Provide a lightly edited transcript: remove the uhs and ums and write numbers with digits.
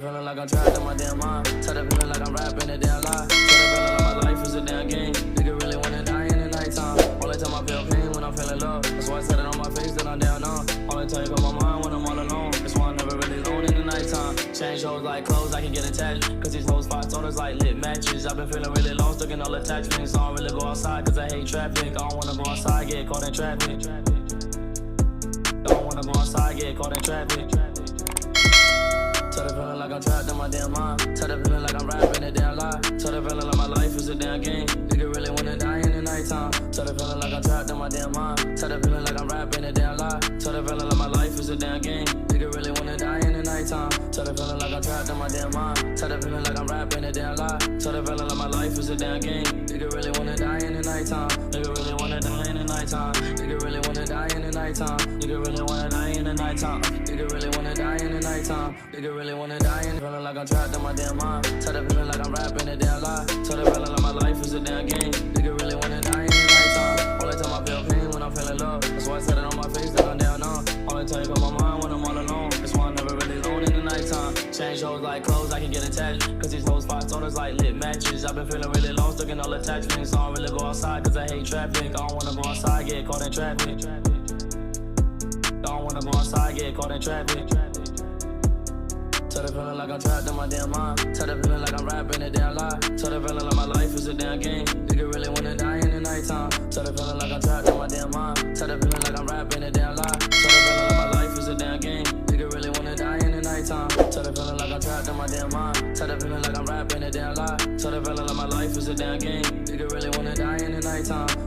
Feeling like I'm trapped in my damn mind. Tell the feeling like I'm rapping a damn lie. Tell the feeling like my life is a damn game. Nigga really wanna die in the nighttime. Only time I feel pain when I'm feeling love. That's why I said it on my face that I'm down on. Only time you on my mind when I'm all alone. That's why I'm never really alone in the nighttime. Change hoes like clothes, I can get attached. Cause these hoes fight orders like lit matches. I've been feeling really lost, stuck in all attachments. I don't really go outside cause I hate traffic. I don't wanna go outside, get caught in traffic. Don't wanna go outside, get caught in traffic. Tell the feeling like I'm trapped in my damn mind. Tell the feeling like I'm rapping a damn lie. Tell the feeling like my life is a damn game. Nigga really wanna die in the nighttime. Tell the feeling like I'm trapped in my damn mind. Tell the feeling like I'm rapping a damn lie. Tell the feeling like my life is a damn game. Nigga really wanna die in the nighttime. Tell the feeling like I'm trapped in my damn mind. Tell the feeling like I'm rapping a damn lie. Tell the feeling like my life is a damn game. Nigga really wanna die in the nighttime. Nigga really wanna die in the nighttime. Nigga really wanna die in the nighttime. Nigga really wanna die in the nighttime. Nigga really wanna die in the nighttime. Nigga really wanna die in the feeling like I'm trapped in my damn mind. Tell the feeling like I'm rapping a damn lie. Tell the feeling like my life is a damn game. Nigga really wanna die in the nighttime. Only time I feel pain when I'm feeling love. That's why I said it on my face that I'm down on. Only time you on my mind when I'm all alone. That's why I'm never really alone in the nighttime. Change hoes like clothes, I can get attached. Cause these hoes fight orders like lit matches. I've been feeling really lost, stuck in all attachments. I don't really go outside cause I hate traffic. I don't wanna go outside, get caught in traffic. Don't wanna go outside, get caught in traffic. Tell the feeling like I'm trapped in my damn mind. Tell the feeling like I'm rapping a damn lie. Tell the feeling like my life is a damn game. Nigga really wanna die in the nighttime. Tell the feeling like I'm trapped in my damn mind. Tell the feeling like I'm rapping a damn lie. Tell the feeling like my life is a damn game. Nigga really wanna die in the nighttime. Tell the feeling like I'm trapped in my damn mind. Tell the feeling like I'm rapping a damn lie. Tell the feeling like my life is a damn game. Nigga really wanna die in the nighttime.